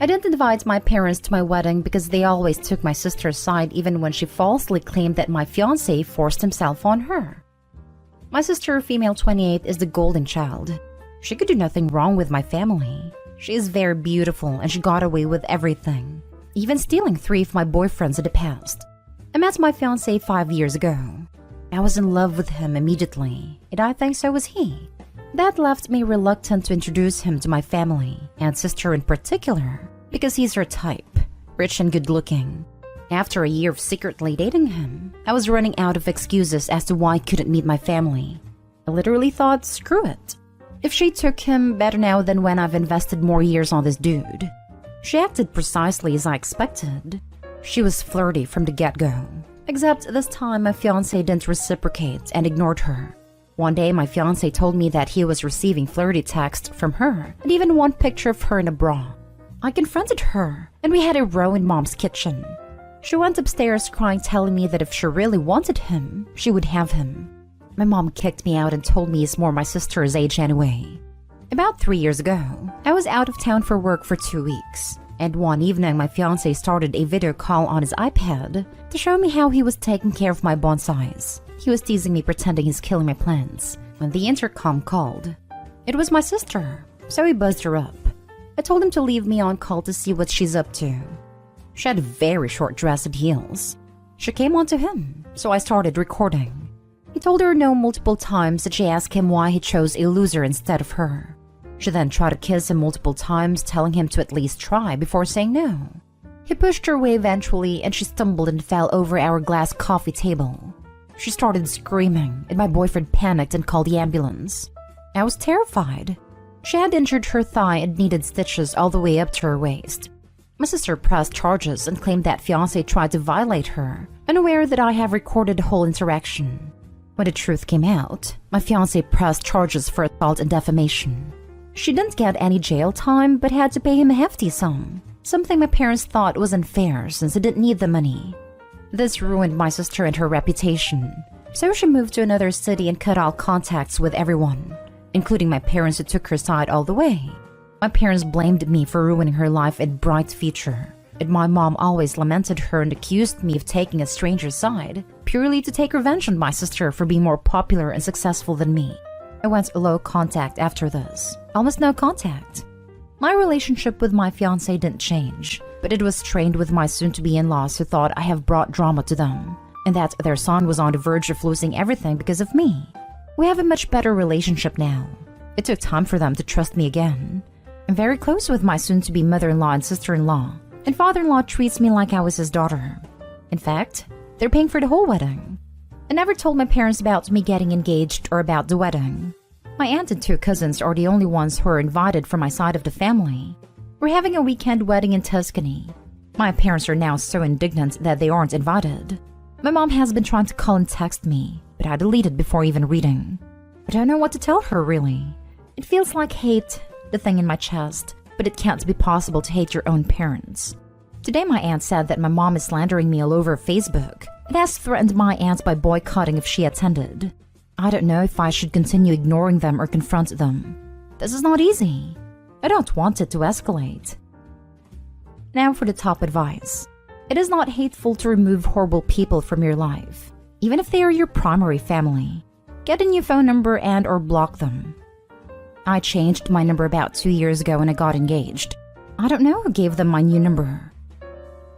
I didn't invite my parents to my wedding because they always took my sister's side even when she falsely claimed that my fiancé forced himself on her. My sister, female 28, is the golden child. She could do nothing wrong with my family. She is very beautiful and she got away with everything, even stealing 3 of my boyfriends in the past. I met my fiancé 5 years ago. I was in love with him immediately, and I think so was he. That left me reluctant to introduce him to my family, and sister in particular, because he's her type, rich and good-looking. After a year of secretly dating him, I was running out of excuses as to why I couldn't meet my family. I literally thought, screw it. If she took him, better now than when I've invested more years on this dude. She acted precisely as I expected. She was flirty from the get-go. Except this time my fiancé didn't reciprocate and ignored her. One day my fiancé told me that he was receiving flirty texts from her and even one picture of her in a bra. I confronted her and we had a row in Mom's kitchen. She went upstairs crying, telling me that if she really wanted him, she would have him. My mom kicked me out and told me he's more my sister's age anyway. About 3 years ago, I was out of town for work for 2 weeks. And one evening, my fiancé started a video call on his iPad to show me how he was taking care of my bonsais. He was teasing me, pretending he's killing my plants, when the intercom called. It was my sister, so he buzzed her up. I told him to leave me on call to see what she's up to. She had a very short dress and heels. She came on to him, so I started recording. He told her no multiple times that she asked him why he chose a loser instead of her. She then tried to kiss him multiple times, telling him to at least try before saying no. He pushed her away eventually, and she stumbled and fell over our glass coffee table. She started screaming, and my boyfriend panicked and called the ambulance. I was terrified. She had injured her thigh and needed stitches all the way up to her waist. My sister pressed charges and claimed that fiancé tried to violate her, unaware that I have recorded the whole interaction. When the truth came out, my fiancé pressed charges for assault and defamation. She didn't get any jail time, but had to pay him a hefty sum, something my parents thought was unfair since they didn't need the money. This ruined my sister and her reputation, so she moved to another city and cut all contacts with everyone, including my parents who took her side all the way. My parents blamed me for ruining her life and bright future, and my mom always lamented her and accused me of taking a stranger's side, purely to take revenge on my sister for being more popular and successful than me. I went low contact after this, almost no contact. My relationship with my fiancé didn't change, but it was strained with my soon-to-be in-laws who thought I have brought drama to them, and that their son was on the verge of losing everything because of me. We have a much better relationship now. It took time for them to trust me again. I'm very close with my soon-to-be mother-in-law and sister-in-law, and father-in-law treats me like I was his daughter. In fact, they're paying for the whole wedding. I never told my parents about me getting engaged or about the wedding. My aunt and 2 cousins are the only ones who are invited from my side of the family. We're having a weekend wedding in Tuscany. My parents are now so indignant that they aren't invited. My mom has been trying to call and text me, but I deleted before even reading. I don't know what to tell her, really. It feels like hate, the thing in my chest, but it can't be possible to hate your own parents. Today my aunt said that my mom is slandering me all over Facebook and has threatened my aunt by boycotting if she attended. I don't know if I should continue ignoring them or confront them. This is not easy. I don't want it to escalate. Now for the top advice. It is not hateful to remove horrible people from your life, even if they are your primary family. Get a new phone number and or block them. I changed my number about 2 years ago when I got engaged. I don't know who gave them my new number.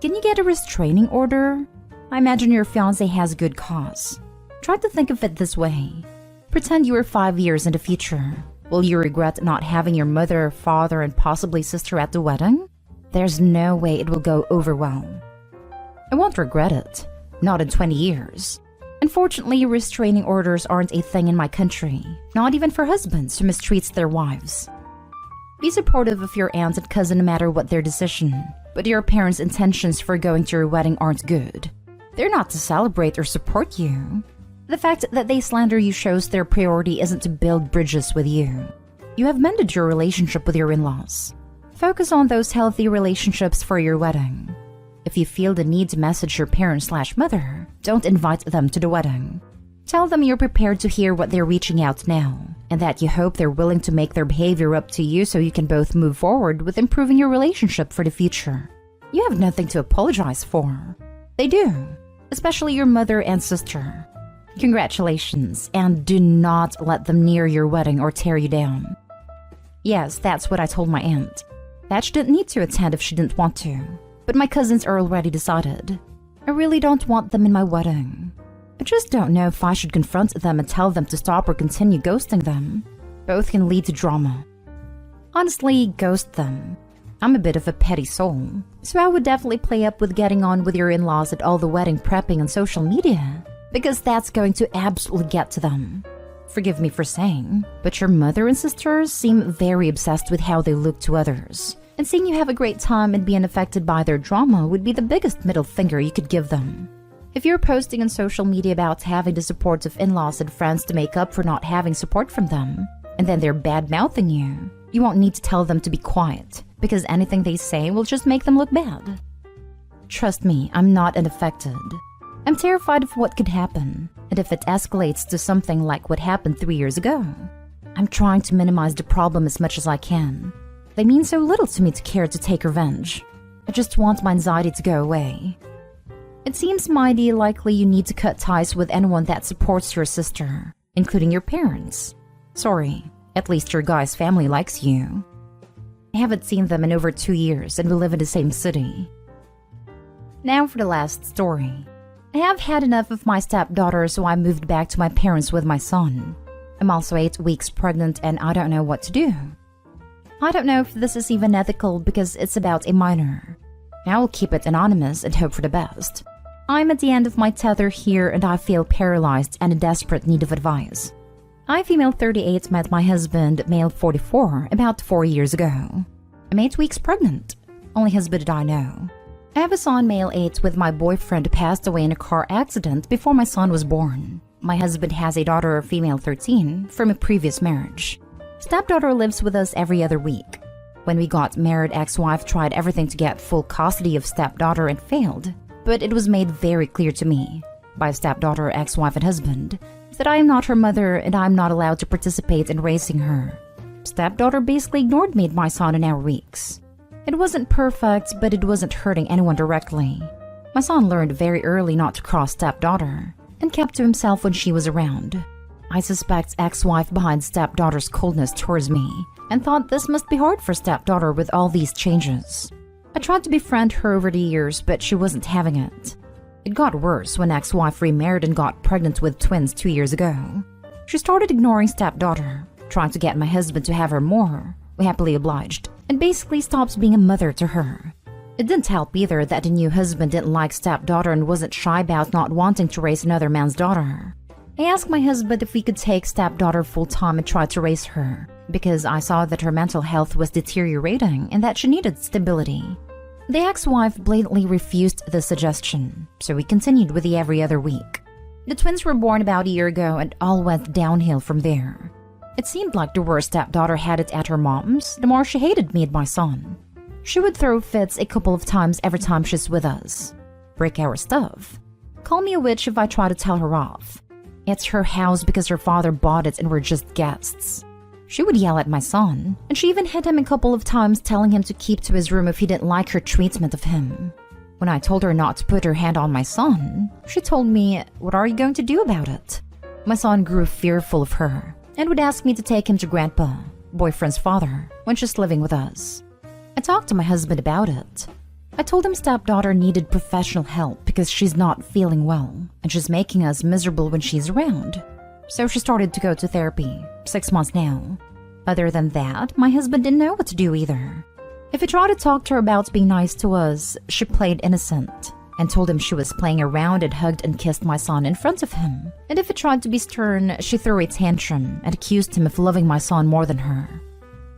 Can you get a restraining order? I imagine your fiancé has a good cause. Try to think of it this way. Pretend you are 5 years in the future. Will you regret not having your mother, father, and possibly sister at the wedding? There's no way it will go over well. I won't regret it. Not in 20 years. Unfortunately, restraining orders aren't a thing in my country. Not even for husbands who mistreat their wives. Be supportive of your aunt and cousin no matter what their decision. But your parents' intentions for going to your wedding aren't good. They're not to celebrate or support you. The fact that they slander you shows their priority isn't to build bridges with you. You have mended your relationship with your in-laws. Focus on those healthy relationships for your wedding. If you feel the need to message your parent/mother, don't invite them to the wedding. Tell them you're prepared to hear what they're reaching out now, and that you hope they're willing to make their behavior up to you so you can both move forward with improving your relationship for the future. You have nothing to apologize for. They do, especially your mother and sister. Congratulations, and do not let them near your wedding or tear you down. Yes, that's what I told my aunt. That she didn't need to attend if she didn't want to, but my cousins are already decided. I really don't want them in my wedding. I just don't know if I should confront them and tell them to stop or continue ghosting them. Both can lead to drama. Honestly, ghost them. I'm a bit of a petty soul, so I would definitely play up with getting on with your in-laws at all the wedding prepping on social media, because that's going to absolutely get to them. Forgive me for saying, but your mother and sisters seem very obsessed with how they look to others, and seeing you have a great time and be unaffected by their drama would be the biggest middle finger you could give them. If you're posting on social media about having the support of in-laws and friends to make up for not having support from them, and then they're bad-mouthing you, you won't need to tell them to be quiet, because anything they say will just make them look bad. Trust me, I'm not unaffected. I'm terrified of what could happen, and if it escalates to something like what happened 3 years ago. I'm trying to minimize the problem as much as I can. They mean so little to me to care to take revenge. I just want my anxiety to go away. It seems mighty likely you need to cut ties with anyone that supports your sister, including your parents. Sorry, at least your guy's family likes you. I haven't seen them in over 2 years and we live in the same city. Now for the last story. I have had enough of my stepdaughter, so I moved back to my parents with my son. I'm also 8 weeks pregnant and I don't know what to do. I don't know if this is even ethical because it's about a minor. I will keep it anonymous and hope for the best. I'm at the end of my tether here and I feel paralyzed and in desperate need of advice. I, female 38, met my husband, male 44, about 4 years ago. I'm 8 weeks pregnant. Only husband did I know. I have a son, male 8, with my boyfriend who passed away in a car accident before my son was born. My husband has a daughter, female 13, from a previous marriage. Stepdaughter lives with us every other week. When we got married, ex-wife tried everything to get full custody of stepdaughter and failed. But it was made very clear to me, by stepdaughter, ex-wife and husband, that I am not her mother and I am not allowed to participate in raising her. Stepdaughter basically ignored me and my son in our weeks. It wasn't perfect, but it wasn't hurting anyone directly. My son learned very early not to cross stepdaughter, and kept to himself when she was around. I suspect ex-wife behind stepdaughter's coldness towards me, and thought this must be hard for stepdaughter with all these changes. I tried to befriend her over the years, but she wasn't having it. It got worse when ex-wife remarried and got pregnant with twins 2 years ago. She started ignoring stepdaughter, trying to get my husband to have her more. We happily obliged, and basically stopped being a mother to her. It didn't help either that the new husband didn't like stepdaughter and wasn't shy about not wanting to raise another man's daughter. I asked my husband if we could take stepdaughter full-time and try to raise her, because I saw that her mental health was deteriorating and that she needed stability. The ex-wife blatantly refused the suggestion, so we continued with the every other week. The twins were born about a year ago and all went downhill from there. It seemed like the worse stepdaughter had it at her mom's, the more she hated me and my son. She would throw fits a couple of times every time she's with us. Break our stuff. Call me a witch if I try to tell her off. It's her house because her father bought it and we're just guests. She would yell at my son, and she even hit him a couple of times, telling him to keep to his room if he didn't like her treatment of him. When I told her not to put her hand on my son, she told me, "What are you going to do about it?" My son grew fearful of her, and would ask me to take him to Grandpa, boyfriend's father, when she's living with us. I talked to my husband about it. I told him stepdaughter needed professional help because she's not feeling well, and she's making us miserable when she's around. So she started to go to therapy, 6 months now. Other than that, my husband didn't know what to do either. If he tried to talk to her about being nice to us, she played innocent, and told him she was playing around and hugged and kissed my son in front of him. And if he tried to be stern, she threw a tantrum and accused him of loving my son more than her.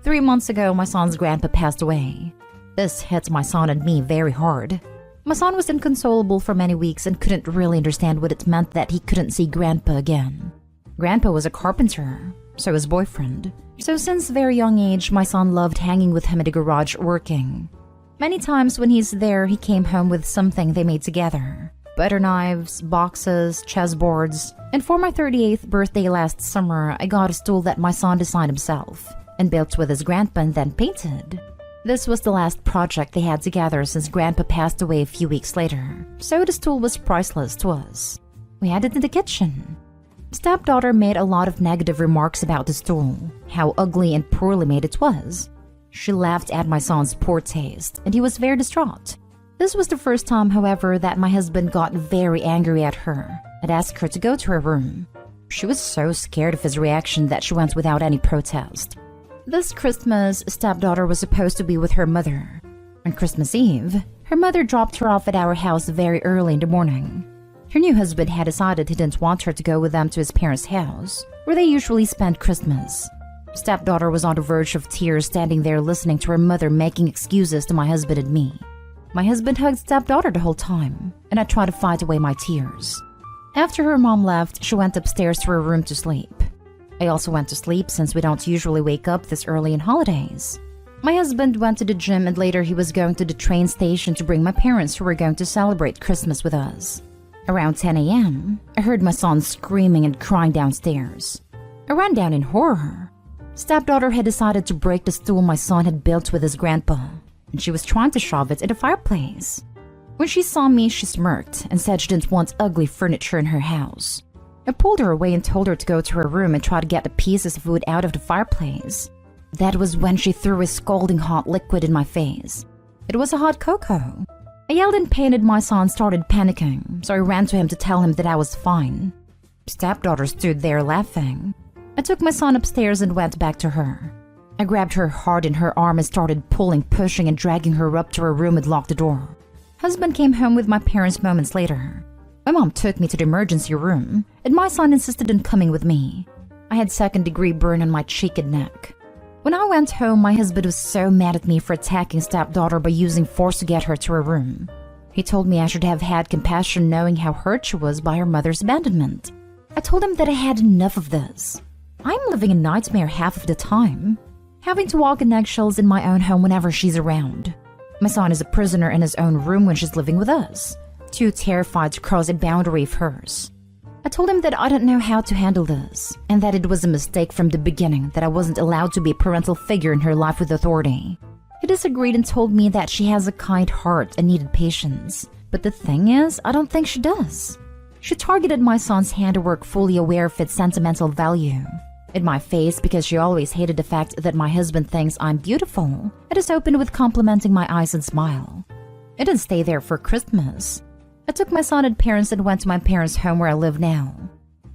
3 months ago, my son's grandpa passed away. This hit my son and me very hard. My son was inconsolable for many weeks and couldn't really understand what it meant that he couldn't see Grandpa again. Grandpa was a carpenter, so his boyfriend. So since very young age, my son loved hanging with him at the garage working. Many times when he's there, he came home with something they made together. butter knives, boxes, chessboards, and for my 38th birthday last summer, I got a stool that my son designed himself and built with his grandpa and then painted. This was the last project they had together since Grandpa passed away a few weeks later, so the stool was priceless to us. We had it in the kitchen. Stepdaughter made a lot of negative remarks about the stool, how ugly and poorly made it was. She laughed at my son's poor taste, and he was very distraught. This was the first time, however, that my husband got very angry at her and asked her to go to her room. She was so scared of his reaction that she went without any protest. This Christmas, Stepdaughter was supposed to be with her mother. On Christmas Eve, her mother dropped her off at our house very early in the morning. Her new husband had decided he didn't want her to go with them to his parents' house, where they usually spent Christmas. Stepdaughter was on the verge of tears standing there listening to her mother making excuses to my husband and me. My husband hugged Stepdaughter the whole time, and I tried to fight away my tears. After her mom left, she went upstairs to her room to sleep. I also went to sleep since we don't usually wake up this early in holidays. My husband went to the gym and later he was going to the train station to bring my parents who were going to celebrate Christmas with us. Around 10 a.m., I heard my son screaming and crying downstairs. I ran down in horror. Stepdaughter had decided to break the stool my son had built with his grandpa, and she was trying to shove it in the fireplace. When she saw me, she smirked and said she didn't want ugly furniture in her house. I pulled her away and told her to go to her room and try to get the pieces of wood out of the fireplace. That was when she threw a scalding hot liquid in my face. It was a hot cocoa. I yelled in pain and my son started panicking, so I ran to him to tell him that I was fine. Stepdaughter stood there laughing. I took my son upstairs and went back to her. I grabbed her hard in her arm and started pulling, pushing, and dragging her up to her room and locked the door. Husband came home with my parents moments later. My mom took me to the emergency room, and my son insisted on coming with me. I had second-degree burn on my cheek and neck. When I went home, my husband was so mad at me for attacking Stepdaughter by using force to get her to her room. He told me I should have had compassion knowing how hurt she was by her mother's abandonment. I told him that I had enough of this. I'm living a nightmare half of the time, having to walk in eggshells in my own home whenever she's around. My son is a prisoner in his own room when she's living with us, too terrified to cross a boundary of hers. I told him that I don't know how to handle this, and that it was a mistake from the beginning that I wasn't allowed to be a parental figure in her life with authority. He disagreed and told me that she has a kind heart and needed patience. But the thing is, I don't think she does. She targeted my son's handiwork fully aware of its sentimental value. In my face because she always hated the fact that my husband thinks I'm beautiful. It is opened with complimenting my eyes and smile. I didn't stay there for Christmas. I took my son and parents and went to my parents' home where I live now.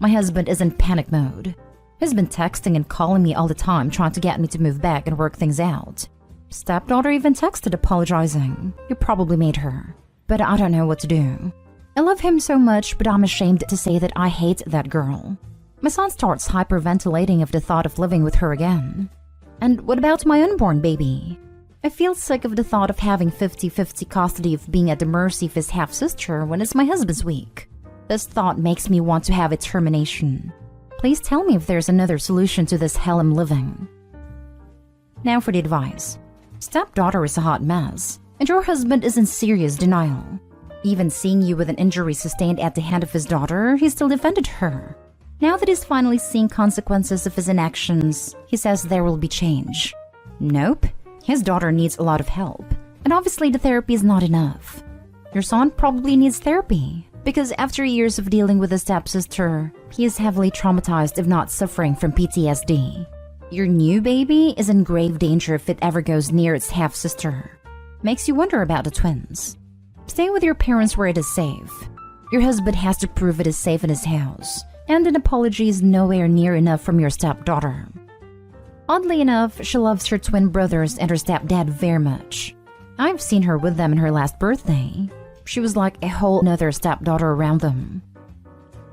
My husband is in panic mode. He's been texting and calling me all the time trying to get me to move back and work things out. Stepdaughter even texted apologizing. You probably made her. But I don't know what to do. I love him so much, but I'm ashamed to say that I hate that girl. My son starts hyperventilating of the thought of living with her again. And what about my unborn baby? I feel sick of the thought of having 50-50 custody of being at the mercy of his half-sister when it's my husband's week. This thought makes me want to have a termination. Please tell me if there's another solution to this hell I'm living. Now for the advice. Stepdaughter is a hot mess, and your husband is in serious denial. Even seeing you with an injury sustained at the hand of his daughter, he still defended her. Now that he's finally seeing consequences of his inactions, he says there will be change. Nope. His daughter needs a lot of help, and obviously the therapy is not enough. Your son probably needs therapy, because after years of dealing with his stepsister, he is heavily traumatized if not suffering from PTSD. Your new baby is in grave danger if it ever goes near its half-sister. Makes you wonder about the twins. Stay with your parents where it is safe. Your husband has to prove it is safe in his house, and an apology is nowhere near enough from your stepdaughter. Oddly enough, she loves her twin brothers and her stepdad very much. I've seen her with them in her last birthday. She was like a whole nother stepdaughter around them.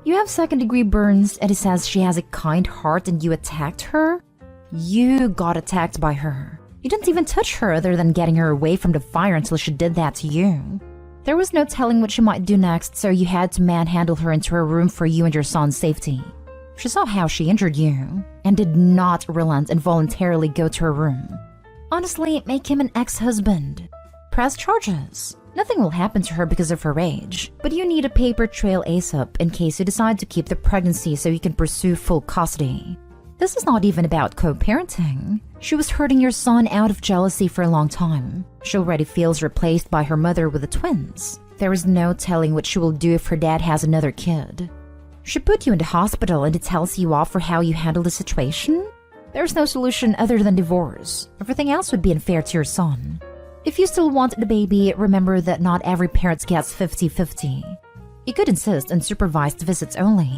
You have second-degree burns and it says she has a kind heart and you attacked her? You got attacked by her. You didn't even touch her other than getting her away from the fire until she did that to you. There was no telling what she might do next, so you had to manhandle her into her room for you and your son's safety. She saw how she injured you and did not relent and voluntarily go to her room. Honestly, make him an ex-husband. Press charges. Nothing will happen to her because of her age, but you need a paper trail ASAP in case you decide to keep the pregnancy so you can pursue full custody. This is not even about co-parenting. She was hurting your son out of jealousy for a long time. She already feels replaced by her mother with the twins. There is no telling what she will do if her dad has another kid. She put you in the hospital and it tells you off for how you handle the situation? There's no solution other than divorce. Everything else would be unfair to your son. If you still want the baby, remember that not every parent gets 50-50. You could insist on supervised visits only,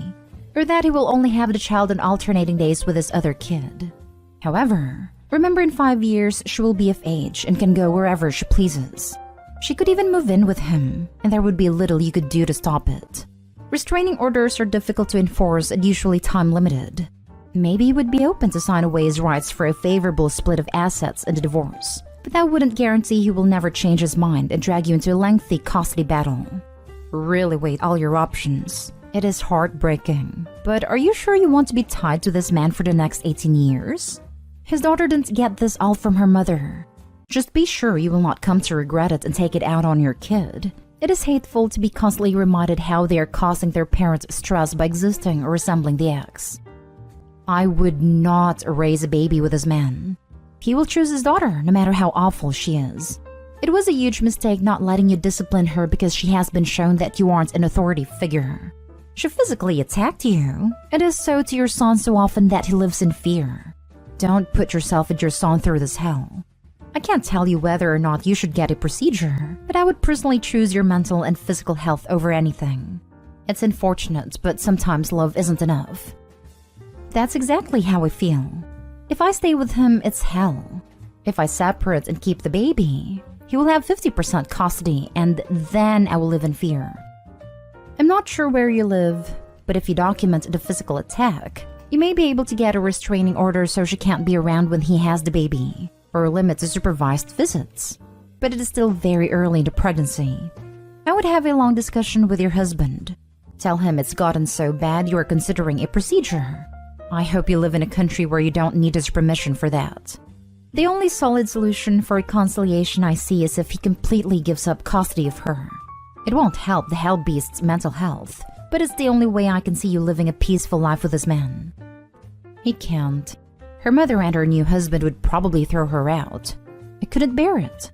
or that he will only have the child on alternating days with his other kid. However, remember in 5 years she will be of age and can go wherever she pleases. She could even move in with him, and there would be little you could do to stop it. Restraining orders are difficult to enforce and usually time-limited. Maybe he would be open to sign away his rights for a favorable split of assets in the divorce, but that wouldn't guarantee he will never change his mind and drag you into a lengthy custody battle. Really weigh all your options. It is heartbreaking. But are you sure you want to be tied to this man for the next 18 years? His daughter didn't get this all from her mother. Just be sure you will not come to regret it and take it out on your kid. It is hateful to be constantly reminded how they are causing their parents stress by existing or resembling the ex. I would not raise a baby with this man. He will choose his daughter, no matter how awful she is. It was a huge mistake not letting you discipline her because she has been shown that you aren't an authority figure. She physically attacked you. It is so to your son so often that he lives in fear. Don't put yourself and your son through this hell. I can't tell you whether or not you should get a procedure, but I would personally choose your mental and physical health over anything. It's unfortunate, but sometimes love isn't enough. That's exactly how I feel. If I stay with him, it's hell. If I separate and keep the baby, he will have 50% custody, and then I will live in fear. I'm not sure where you live, but if you document the physical attack, you may be able to get a restraining order so she can't be around when he has the baby, or limit the supervised visits. But it is still very early in the pregnancy. I would have a long discussion with your husband. Tell him it's gotten so bad you are considering a procedure. I hope you live in a country where you don't need his permission for that. The only solid solution for reconciliation I see is if he completely gives up custody of her. It won't help the hell beast's mental health, but it's the only way I can see you living a peaceful life with this man. He can't. Her mother and her new husband would probably throw her out. I couldn't bear it.